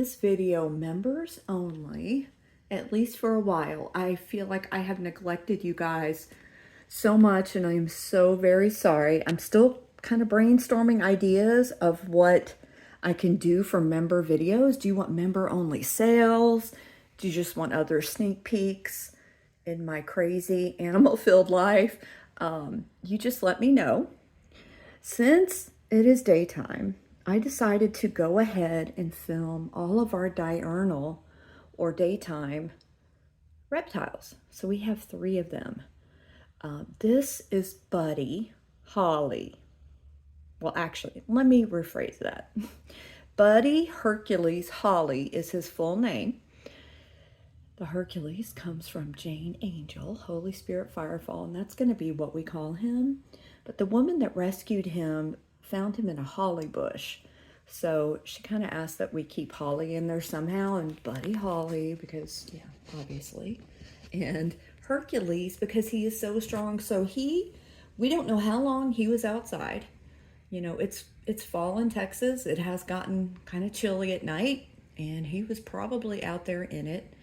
this video members only, at least for a while. I feel like I have neglected you guys so much, and I am so very sorry. I'm still kind of brainstorming ideas of what I can do for member videos. Do you want member only sales? Do you just want other sneak peeks in my crazy animal filled life? You just let me know. Since it is daytime, I decided to go ahead and film all of our diurnal or daytime reptiles. So we have 3 of them. This is Buddy, Holly. Well, actually, let me rephrase that. Buddy Hercules Holly is his full name. The Hercules comes from Jane Angel, Holy Spirit Firefall, and that's going to be what we call him. But the woman that rescued him found him in a holly bush. So she kind of asked that we keep Holly in there somehow, and Buddy Holly, because, yeah, obviously. And Hercules, because he is so strong. So we don't know how long he was outside. You know, it's fall in Texas. It has gotten kind of chilly at night, and he was probably out there in it.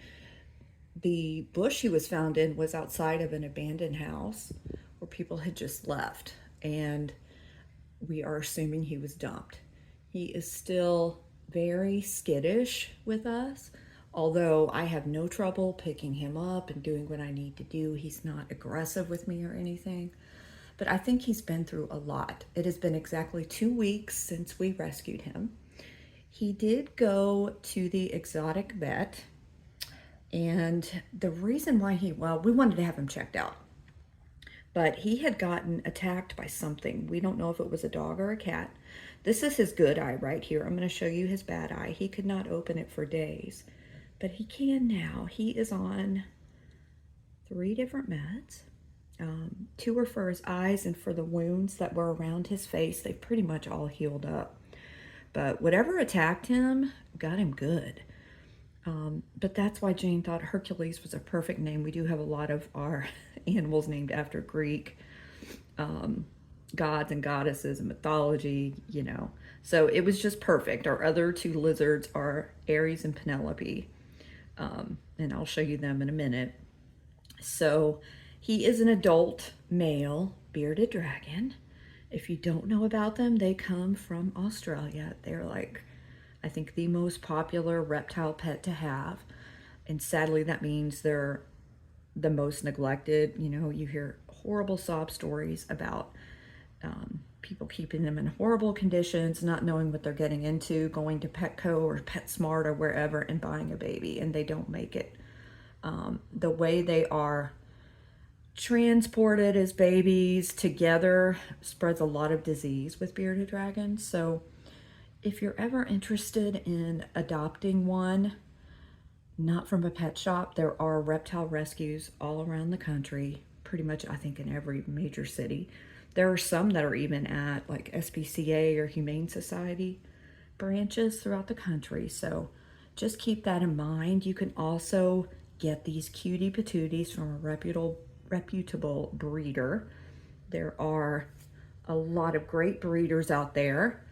The bush he was found in was outside of an abandoned house where people had just left, and we are assuming he was dumped. He is still very skittish with us, although I have no trouble picking him up and doing what I need to do. He's not aggressive with me or anything, but I think he's been through a lot. It has been exactly 2 weeks since we rescued him. He did go to the exotic vet, and the reason why we wanted to have him checked out, but he had gotten attacked by something. We don't know if it was a dog or a cat. This is his good eye right here. I'm going to show you his bad eye. He could not open it for days, but he can now. He is on 3 different meds. 2 are for his eyes and for the wounds that were around his face. They've pretty much all healed up. But whatever attacked him got him good. But that's why Jane thought Hercules was a perfect name. We do have a lot of our animals named after Greek gods and goddesses and mythology, you know. So it was just perfect. Our other 2 lizards are Ares and Penelope. And I'll show you them in a minute. So he is an adult male bearded dragon. If you don't know about them, they come from Australia. They're like, I think, the most popular reptile pet to have. And sadly, that means they're the most neglected. You know, you hear horrible sob stories about people keeping them in horrible conditions, not knowing what they're getting into, going to Petco or PetSmart or wherever and buying a baby, and they don't make it. The way they are transported as babies together spreads a lot of disease with bearded dragons. So if you're ever interested in adopting one, not from a pet shop, there are reptile rescues all around the country, pretty much I think in every major city. There are some that are even at like SPCA or Humane Society branches throughout the country. So just keep that in mind. You can also get these cutie patooties from a reputable breeder. There are a lot of great breeders out there.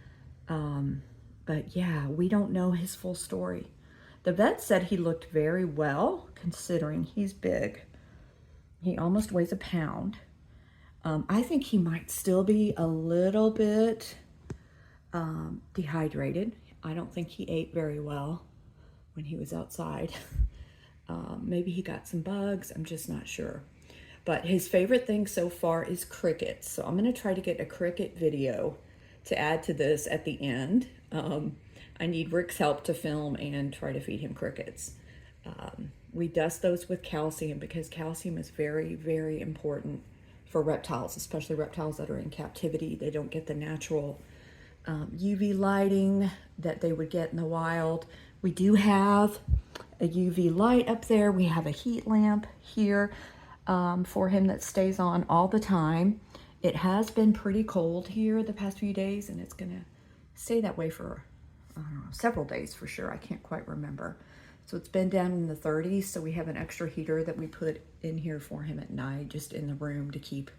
But yeah, we don't know his full story. The vet said he looked very well considering he's big. He almost weighs a pound. I think he might still be a little bit dehydrated. I don't think he ate very well when he was outside. Maybe he got some bugs. I'm just not sure. But his favorite thing so far is crickets. So I'm going to try to get a cricket video to add to this at the end. I need Rick's help to film and try to feed him crickets. We dust those with calcium because calcium is very, very important for reptiles, especially reptiles that are in captivity. They don't get the natural UV lighting that they would get in the wild. We do have a UV light up there. We have a heat lamp here for him that stays on all the time. It has been pretty cold here the past few days, and it's gonna stay that way for I don't know, several days for sure. I can't quite remember. So it's been down in the 30s, so we have an extra heater that we put in here for him at night, just in the room to keep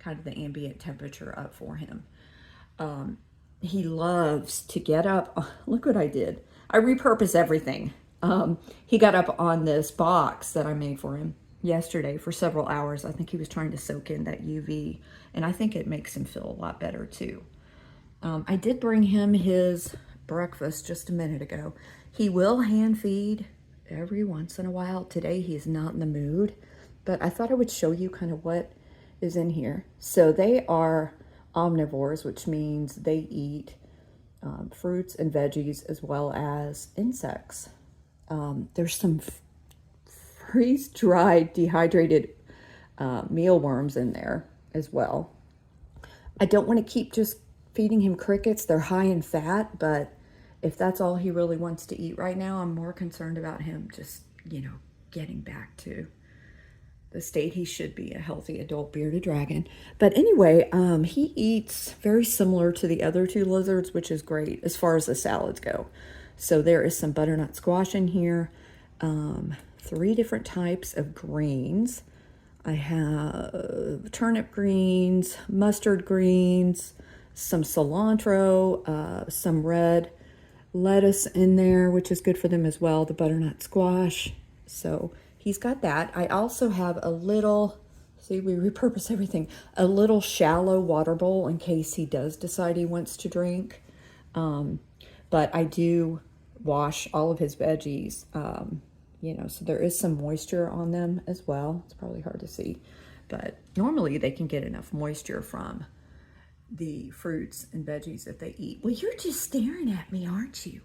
kind of the ambient temperature up for him. He loves to get up. Oh, look what I did. I repurpose everything. He got up on this box that I made for him yesterday for several hours. I think he was trying to soak in that UV, and I think it makes him feel a lot better too. I did bring him his breakfast just a minute ago. He will hand feed every once in a while. Today he is not in the mood, but I thought I would show you kind of what is in here. So they are omnivores, which means they eat fruits and veggies as well as insects. There's some freeze-dried, dehydrated mealworms in there as well. I don't want to keep just feeding him crickets. They're high in fat, but if that's all he really wants to eat right now, I'm more concerned about him just, getting back to the state he should be, a healthy adult bearded dragon. But anyway, he eats very similar to the other two lizards, which is great as far as the salads go. So there is some butternut squash in here, 3 different types of greens. I have turnip greens, mustard greens, some cilantro, some red lettuce in there, which is good for them as well, the butternut squash. So he's got that. I also have a little, see, we repurpose everything, a little shallow water bowl in case he does decide he wants to drink. But I do wash all of his veggies, so there is some moisture on them as well. It's probably hard to see, but normally they can get enough moisture from the fruits and veggies that they eat. Well, you're just staring at me, aren't you?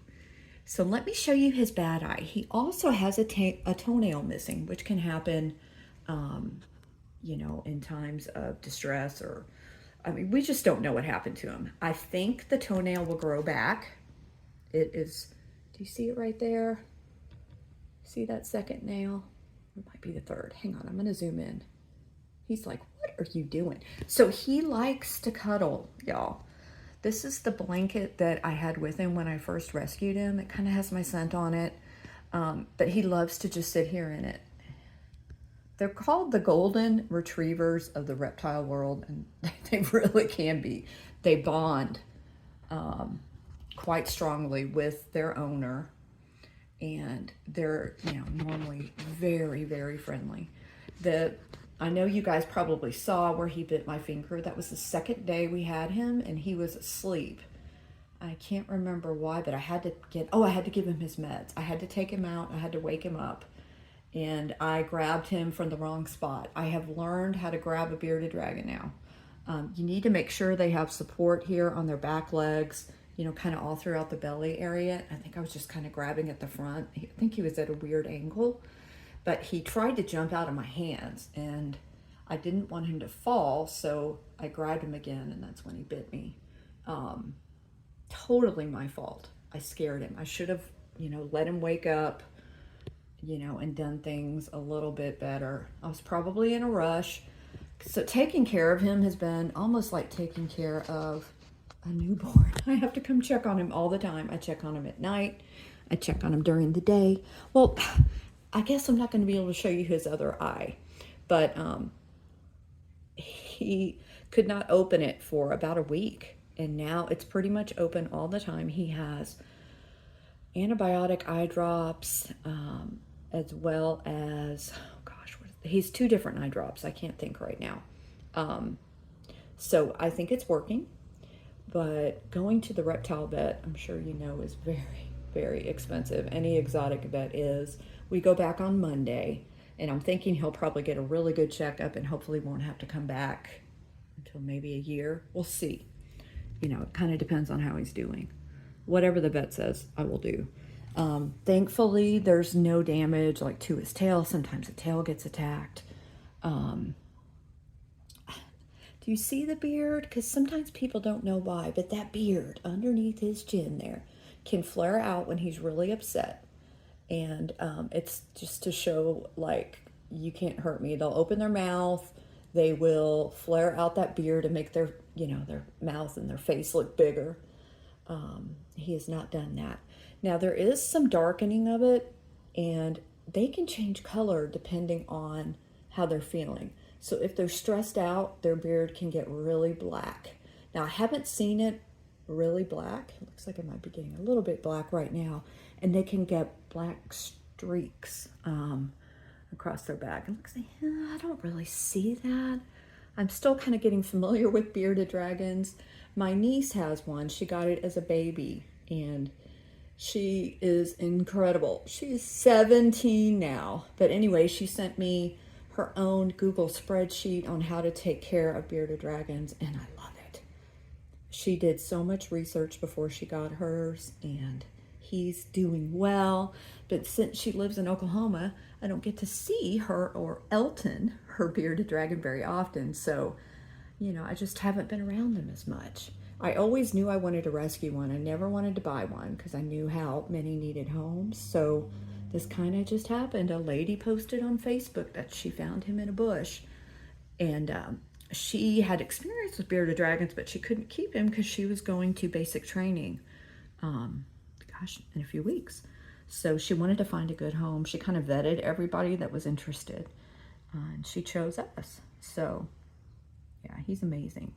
So let me show you his bad eye. He also has a toenail missing, which can happen, in times of distress we just don't know what happened to him. I think the toenail will grow back. It is, do you see it right there? See that second nail? It might be the third. Hang on, I'm gonna zoom in. He's like, what are you doing? So he likes to cuddle, y'all. This is the blanket that I had with him when I first rescued him. It kind of has my scent on it, but he loves to just sit here in it. They're called the golden retrievers of the reptile world, and they really can be. They bond quite strongly with their owner, and they're normally very, very friendly. I know you guys probably saw where he bit my finger. That was the second day we had him, and he was asleep. I can't remember why, but I had to give him his meds. I had to take him out. I had to wake him up, and I grabbed him from the wrong spot. I have learned how to grab a bearded dragon now. You need to make sure they have support here on their back legs, kind of all throughout the belly area. I think I was just kind of grabbing at the front. I think he was at a weird angle. But he tried to jump out of my hands, and I didn't want him to fall, so I grabbed him again, and that's when he bit me. Totally my fault. I scared him. I should have, let him wake up, and done things a little bit better. I was probably in a rush. So taking care of him has been almost like taking care of a newborn. I have to come check on him all the time. I check on him at night. I check on him during the day. Well, I guess I'm not going to be able to show you his other eye, but he could not open it for about a week, and now it's pretty much open all the time. He has antibiotic eye drops, as well as, he's 2 different eye drops. I can't think right now. So I think it's working, but going to the reptile vet, I'm sure is very, very expensive. Any exotic vet is. We go back on Monday, and I'm thinking he'll probably get a really good checkup and hopefully won't have to come back until maybe a year. We'll see. It kind of depends on how he's doing. Whatever the vet says, I will do. Thankfully, there's no damage to his tail. Sometimes the tail gets attacked. Do you see the beard? Because sometimes people don't know why, but that beard underneath his chin there can flare out when he's really upset. And it's just to show, you can't hurt me. They'll open their mouth. They will flare out that beard and make their, their mouth and their face look bigger. He has not done that. Now, there is some darkening of it, and they can change color depending on how they're feeling. So if they're stressed out, their beard can get really black. Now, I haven't seen it really black. It looks like it might be getting a little bit black right now. And they can get black streaks across their back. It looks like, I don't really see that. I'm still kind of getting familiar with bearded dragons. My niece has one. She got it as a baby, and she is incredible. She's 17 now. But anyway, she sent me her own Google spreadsheet on how to take care of bearded dragons, and I love it. She did so much research before she got hers, and he's doing well. But since she lives in Oklahoma, I don't get to see her or Elton, her bearded dragon, very often. So, you know, I just haven't been around them as much. I always knew I wanted to rescue one. I never wanted to buy one because I knew how many needed homes. So this kind of just happened. A lady posted on Facebook that she found him in a bush, and she had experience with bearded dragons, but she couldn't keep him because she was going to basic training, in a few weeks. So she wanted to find a good home. She kind of vetted everybody that was interested, and she chose us. So yeah, he's amazing.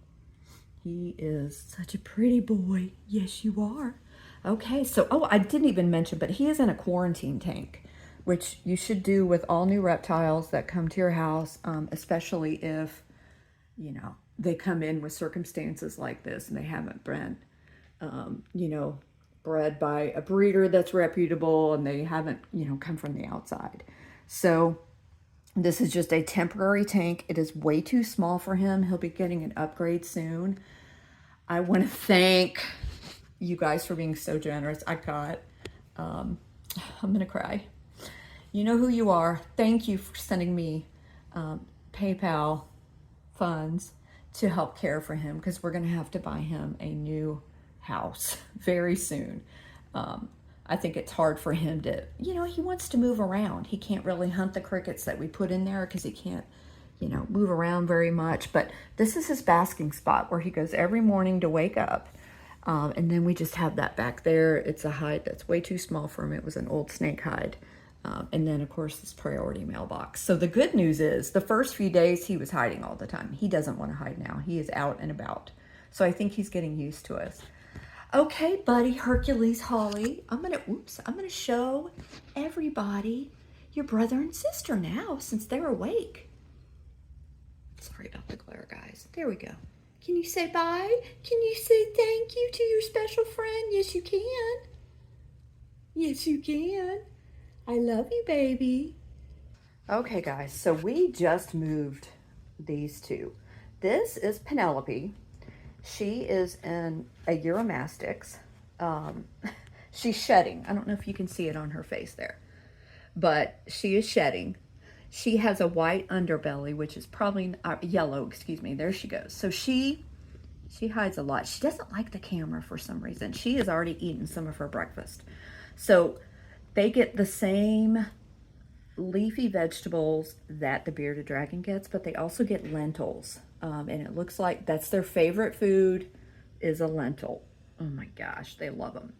He is such a pretty boy. Yes, you are. Okay, so, oh, I didn't even mention, but he is in a quarantine tank, which you should do with all new reptiles that come to your house, especially if, you know, they come in with circumstances like this and they haven't been, you know, bred by a breeder that's reputable, and they haven't, you know, come from the outside. So this is just a temporary tank. It is way too small for him. He'll be getting an upgrade soon. I want to thank you guys for being so generous. I got, I'm going to cry. You know who you are. Thank you for sending me PayPal funds to help care for him, because we're going to have to buy him a new house very soon. I think it's hard for him to, you know, he wants to move around. He can't really hunt the crickets that we put in there because he can't, you know, move around very much. But this is his basking spot where he goes every morning to wake up. And then we just have that back there. It's a hide that's way too small for him. It was an old snake hide. And then, of course, this priority mailbox. So the good news is the first few days he was hiding all the time. He doesn't want to hide now. He is out and about. So I think he's getting used to us. Okay, buddy, Hercules, Holly, I'm gonna show everybody your brother and sister now, since they're awake. Sorry about the glare, guys. There we go. Can you say bye? Can you say thank you to your special friend? Yes, you can. Yes, you can. I love you, baby. Okay, guys, so we just moved these two. This is Penelope. She is in a Euromastix. She's shedding. I don't know if you can see it on her face there, but she is shedding. She has a white underbelly, which is probably yellow, excuse me. There she goes. So she hides a lot. She doesn't like the camera for some reason. She has already eaten some of her breakfast. So they get the same leafy vegetables that the bearded dragon gets, but they also get lentils. And it looks like that's their favorite food, is a lentil. Oh my gosh, they love them.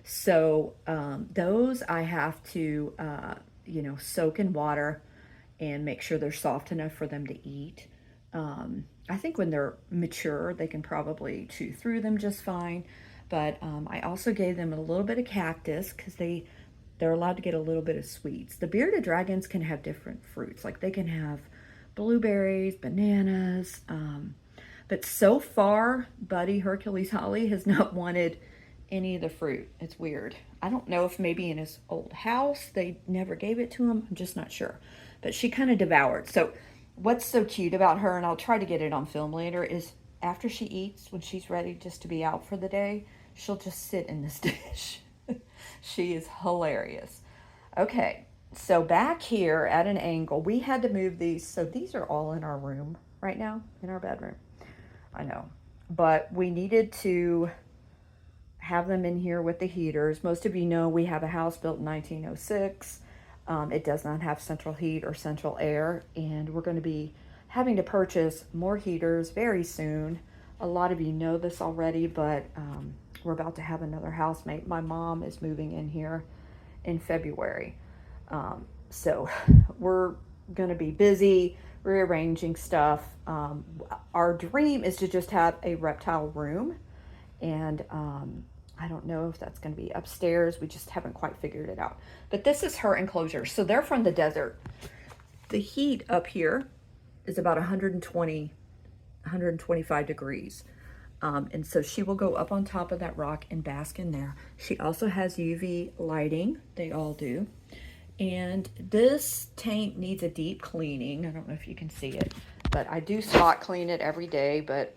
So those I have to, you know, soak in water and make sure they're soft enough for them to eat. I think when they're mature, they can probably chew through them just fine. But I also gave them a little bit of cactus because they're allowed to get a little bit of sweets. The bearded dragons can have different fruits. Like they can have blueberries, bananas. But so far, Buddy Hercules Holly has not wanted any of the fruit. It's weird. I don't know if maybe in his old house they never gave it to him. I'm just not sure. But she kind of devoured. So what's so cute about her, and I'll try to get it on film later, is after she eats, when she's ready just to be out for the day, she'll just sit in this dish. She is hilarious. Okay, so back here at an angle, we had to move these. So these are all in our room right now, in our bedroom. I know. But we needed to have them in here with the heaters. Most of you know we have a house built in 1906. It does not have central heat or central air, and we're going to be having to purchase more heaters very soon. A lot of you know this already, but we're about to have another housemate. My mom is moving in here in February. So we're going to be busy rearranging stuff. Our dream is to just have a reptile room And I don't know if that's going to be upstairs. We just haven't quite figured it out. But this is her enclosure. So they're from the desert. The heat up here is about 120, 125 degrees. And so she will go up on top of that rock and bask in there. She also has UV lighting. They all do. And this tank needs a deep cleaning. I don't know if you can see it, but I do spot clean it every day, but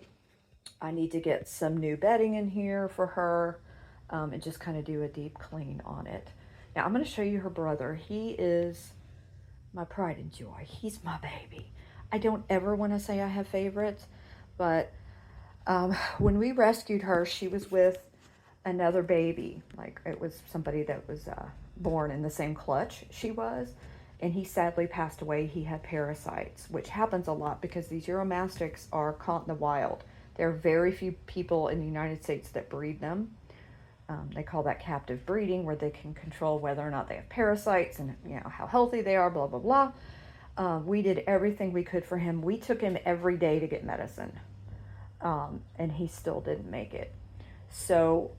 I need to get some new bedding in here for her, and just kind of do a deep clean on it. Now I'm going to show you her brother. He is my pride and joy. He's my baby. I don't ever want to say I have favorites, but when we rescued her, she was with another baby. Like, it was somebody that was born in the same clutch she was, and he sadly passed away. He had parasites, which happens a lot because these Uromastyx are caught in the wild. There are very few people in the United States that breed them. They call that captive breeding, where they can control whether or not they have parasites and, you know, how healthy they are, blah, blah, blah. We did everything we could for him. We took him every day to get medicine, and he still didn't make it. So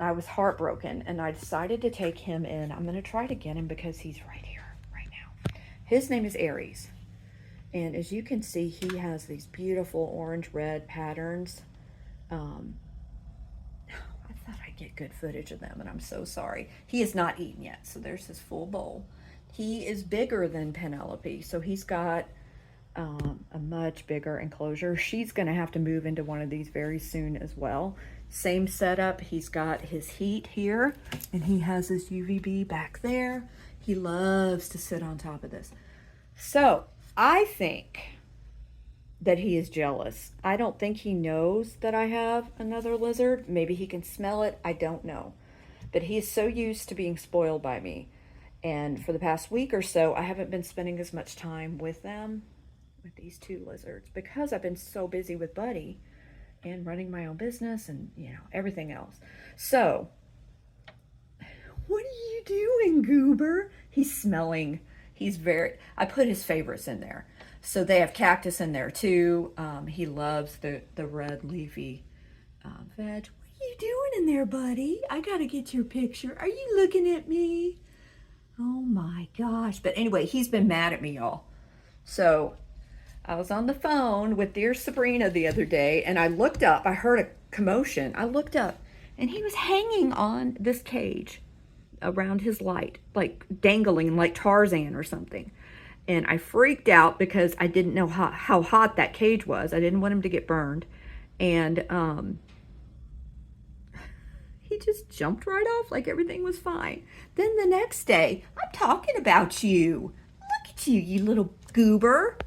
I was heartbroken, and I decided to take him in. I'm going to try to get him because he's right here, right now. His name is Aries. And as you can see, he has these beautiful orange-red patterns. I thought I'd get good footage of them, and I'm so sorry. He is not eaten yet, so there's his full bowl. He is bigger than Penelope, so he's got a much bigger enclosure. She's going to have to move into one of these very soon as well. Same setup. He's got his heat here, and he has his UVB back there. He loves to sit on top of this. So I think that he is jealous. I don't think he knows that I have another lizard. Maybe he can smell it. I don't know. But he is so used to being spoiled by me. And for the past week or so, I haven't been spending as much time with them, with these two lizards, because I've been so busy with Buddy and running my own business and, you know, everything else. So, what are you doing, Goober? He's smelling. I put his favorites in there. So they have cactus in there too. He loves the red leafy veg. What are you doing in there, buddy? I gotta get your picture. Are you looking at me? Oh my gosh. But anyway, he's been mad at me, y'all. So I was on the phone with dear Sabrina the other day, and I looked up. I heard a commotion. I looked up, and he was hanging on this cage around his light, like dangling like Tarzan or something. And I freaked out because I didn't know how hot that cage was. I didn't want him to get burned. And he just jumped right off like everything was fine. Then the next day, I'm talking about you. Look at you, you little goober.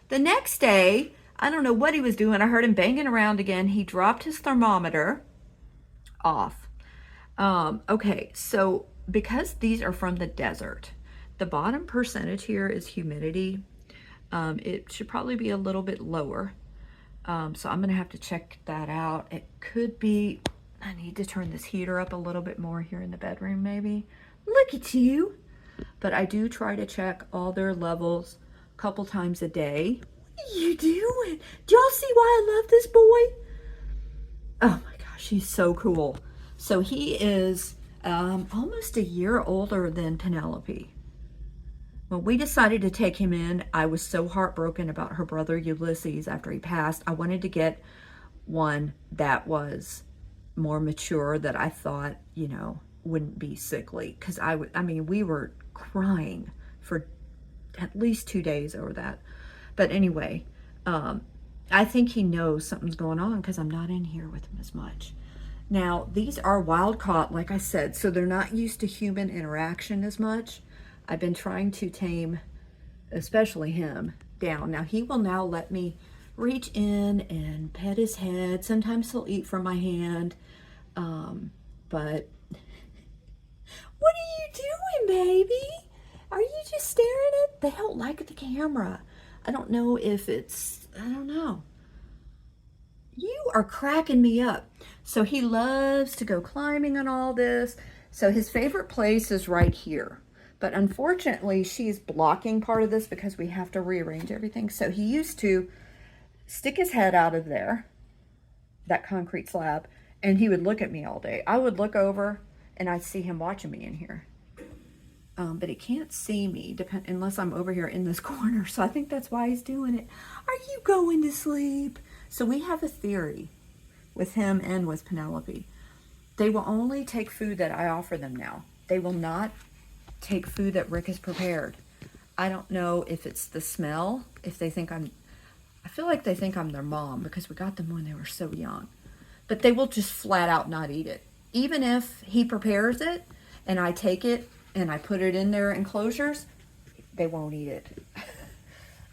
The next day, I don't know what he was doing. I heard him banging around again. He dropped his thermometer off. Okay, so because these are from the desert, the bottom percentage here is humidity. It should probably be a little bit lower. So I'm going to have to check that out. It could be, I need to turn this heater up a little bit more here in the bedroom maybe. Look at you. But I do try to check all their levels a couple times a day. What are you doing? Do y'all see why I love this boy? Oh my gosh, he's so cool. So he is almost a year older than Penelope. When we decided to take him in, I was so heartbroken about her brother Ulysses after he passed. I wanted to get one that was more mature, that I thought, you know, wouldn't be sickly. Because I mean, we were crying for at least 2 days over that. But anyway, I think he knows something's going on because I'm not in here with him as much. Now, these are wild caught, like I said, so they're not used to human interaction as much. I've been trying to tame, especially him, down. Now, he will now let me reach in and pet his head. Sometimes he'll eat from my hand. But what are you doing, baby? Are you just staring at? They don't like the camera. I don't know if it's, I don't know. You are cracking me up. So he loves to go climbing and all this. So his favorite place is right here. But unfortunately, she's blocking part of this because we have to rearrange everything. So he used to stick his head out of there that concrete slab, and he would look at me all day. I would look over and I'd see him watching me in here. But he can't see me unless I'm over here in this corner. So I think that's why he's doing it. Are you going to sleep? So we have a theory with him and with Penelope. They will only take food that I offer them now. They will not take food that Rick has prepared. I don't know if it's the smell, if they think I feel like they think I'm their mom because we got them when they were so young. But they will just flat out not eat it. Even if he prepares it and I take it and I put it in their enclosures, they won't eat it.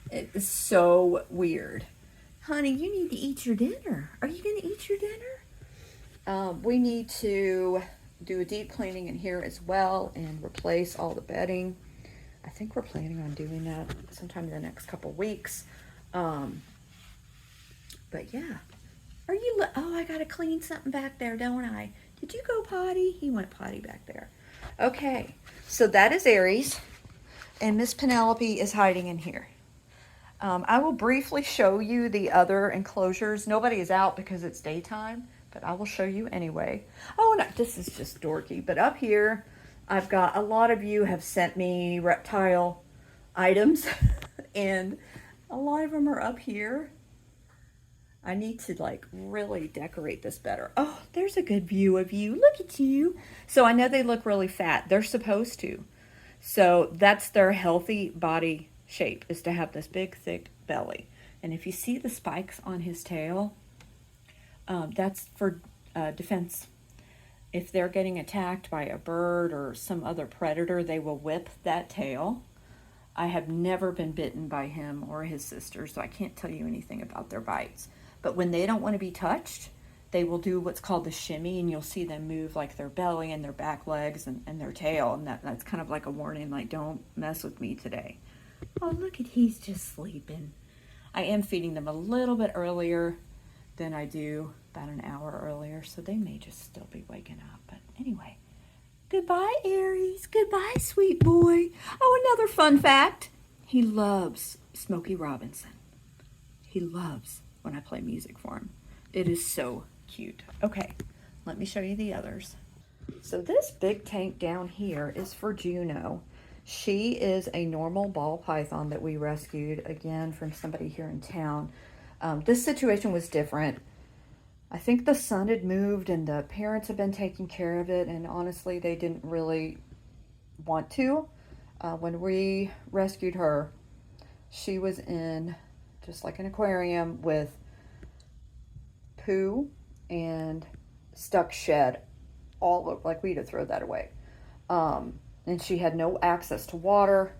It's so weird. Honey, you need to eat your dinner. Are you going to eat your dinner? We need to do a deep cleaning in here as well and replace all the bedding. I think we're planning on doing that sometime in the next couple weeks. But yeah. Are you, oh, I got to clean something back there, don't I? Did you go potty? He went potty back there. Okay, so that is Aries, and Miss Penelope is hiding in here. I will briefly show you the other enclosures. Nobody is out because it's daytime, but I will show you anyway. Oh, no, this is just dorky, but up here, I've got, a lot of you have sent me reptile items, and a lot of them are up here. I need to like really decorate this better. Oh, there's a good view of you. Look at you. So I know they look really fat. They're supposed to. So that's their healthy body shape, is to have this big, thick belly. And if you see the spikes on his tail, that's for defense. If they're getting attacked by a bird or some other predator, they will whip that tail. I have never been bitten by him or his sister, so I can't tell you anything about their bites. But when they don't want to be touched, they will do what's called the shimmy, and you'll see them move like their belly and their back legs and their tail, and that's kind of like a warning, like, don't mess with me today. Oh, look at, he's just sleeping. I am feeding them a little bit earlier than I do, about an hour earlier, so they may just still be waking up. But anyway, goodbye, Aries. Goodbye, sweet boy. Oh, another fun fact. He loves Smokey Robinson. He loves when I play music for him. It is so cute. Okay, let me show you the others. So this big tank down here is for Juno. She is a normal ball python that we rescued, again, from somebody here in town. This situation was different. I think the son had moved and the parents had been taking care of it, and honestly, they didn't really want to. When we rescued her, she was in just like an aquarium with poo and stuck shed all over, like we'd have thrown that away. And she had no access to water.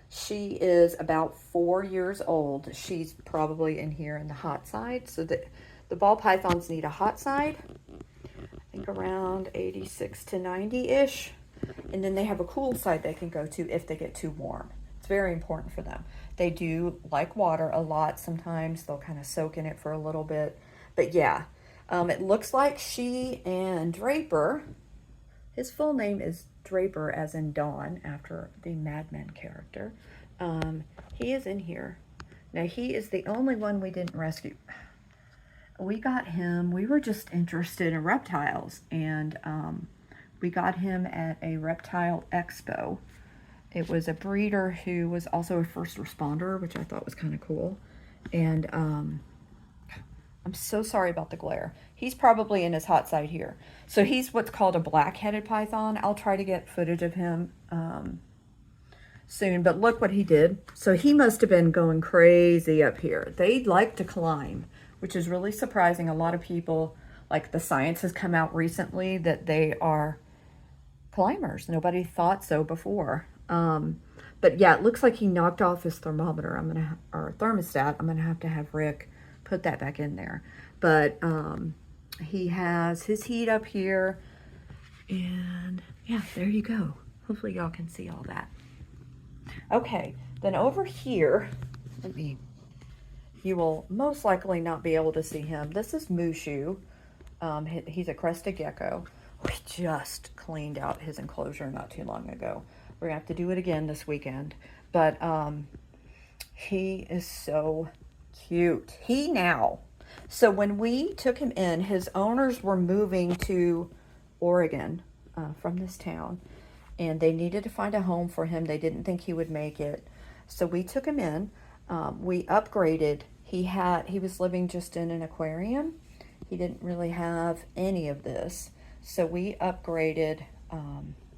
She is about 4 years old. She's probably in here in the hot side. So the ball pythons need a hot side, I think around 86 to 90-ish. And then they have a cool side they can go to if they get too warm. It's very important for them. They do like water a lot. Sometimes they'll kind of soak in it for a little bit. But yeah, it looks like she and Draper, his full name is Draper as in Dawn, after the Mad Men character. He is in here. Now, he is the only one we didn't rescue. We got him, we were just interested in reptiles, and we got him at a reptile expo. It was a breeder who was also a first responder, which I thought was kind of cool. And I'm so sorry about the glare. He's probably in his hot side here. So he's what's called a black-headed python. I'll try to get footage of him soon, but look what he did. So he must have been going crazy up here. They like to climb, which is really surprising. A lot of people, like the science has come out recently that they are climbers. Nobody thought so before. But yeah, it looks like he knocked off his thermometer. Or thermostat. I'm gonna have to have Rick put that back in there. But he has his heat up here, and yeah, there you go. Hopefully y'all can see all that. Okay, then over here, you will most likely not be able to see him. This is Mushu. He's a crested gecko. We just cleaned out his enclosure not too long ago. We're gonna have to do it again this weekend. But he is so cute. So when we took him in, his owners were moving to Oregon from this town, and they needed to find a home for him. They didn't think he would make it. So we took him in. We upgraded. He was living just in an aquarium. He didn't really have any of this. So we upgraded,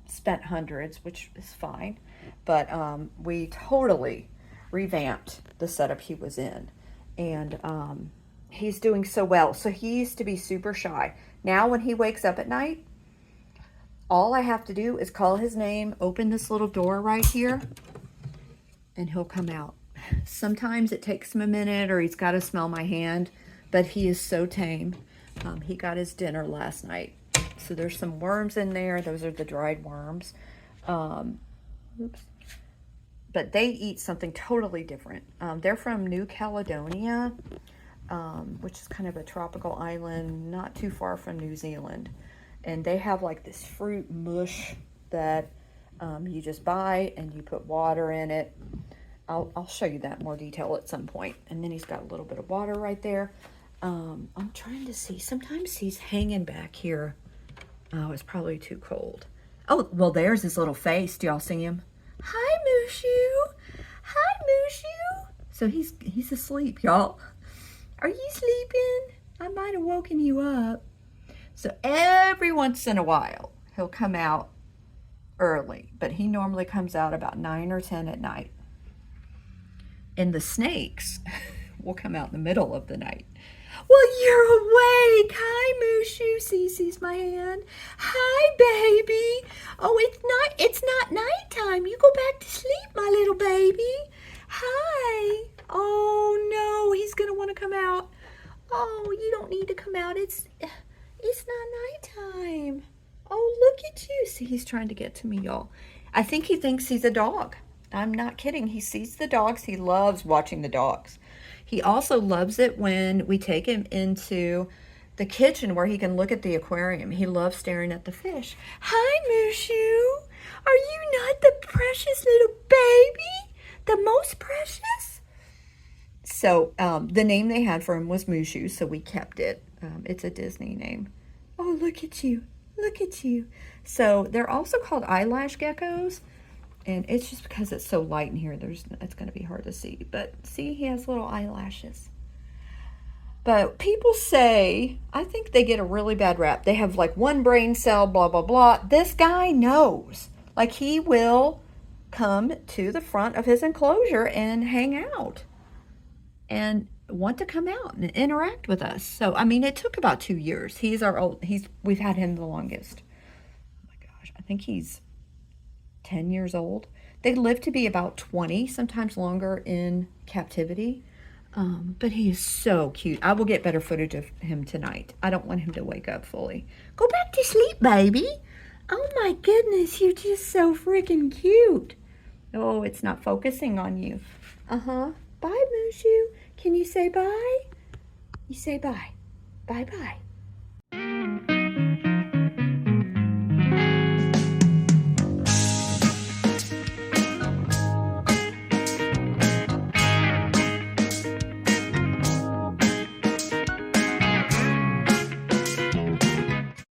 spent hundreds, which is fine. But we totally revamped the setup he was in. And he's doing so well. So he used to be super shy. Now when he wakes up at night, all I have to do is call his name, open this little door right here, and he'll come out. Sometimes it takes him a minute, or he's got to smell my hand, but he is so tame. He got his dinner last night. So there's some worms in there. Those are the dried worms. Oops. But they eat something totally different. They're from New Caledonia, which is kind of a tropical island not too far from New Zealand. And they have like this fruit mush that you just buy, and you put water in it. I'll show you that in more detail at some point. And then he's got a little bit of water right there. I'm trying to see. Sometimes he's hanging back here. Oh, it's probably too cold. Oh, well, there's his little face. Do y'all see him? Hi, Mushu. Hi, Mushu. So he's asleep, y'all. Are you sleeping? I might have woken you up. So every once in a while, he'll come out early, but he normally comes out about 9 or 10 at night. And the snakes will come out in the middle of the night. Well, you're awake. Hi, Mushu. Cece's my hand. Hi, baby. Oh, it's not nighttime. You go back to sleep, my little baby. Hi. Oh, no, he's going to want to come out. Oh, you don't need to come out. It's not nighttime. Oh, look at you. See, he's trying to get to me, y'all. I think he thinks he's a dog. I'm not kidding. He sees the dogs. He loves watching the dogs. He also loves it when we take him into the kitchen where he can look at the aquarium. He loves staring at the fish. Hi, Mushu. Are you not the precious little baby? The most precious? So the name they had for him was Mushu, so we kept it. It's a Disney name. Oh, look at you. Look at you. So they're also called eyelash geckos. And it's just because it's so light in here, it's going to be hard to see. But see, he has little eyelashes. But people say, I think they get a really bad rap. They have like one brain cell, blah, blah, blah. This guy knows. Like, he will come to the front of his enclosure and hang out. And want to come out and interact with us. So, I mean, it took about 2 years. We've had him the longest. Oh my gosh, I think he's 10 years old. They live to be about 20, sometimes longer in captivity. But he is so cute. I will get better footage of him tonight. I don't want him to wake up fully. Go back to sleep, baby. Oh my goodness, you're just so freaking cute. Oh, it's not focusing on you. Uh-huh. Bye, Mushu. Can you say bye? You say bye. Bye-bye.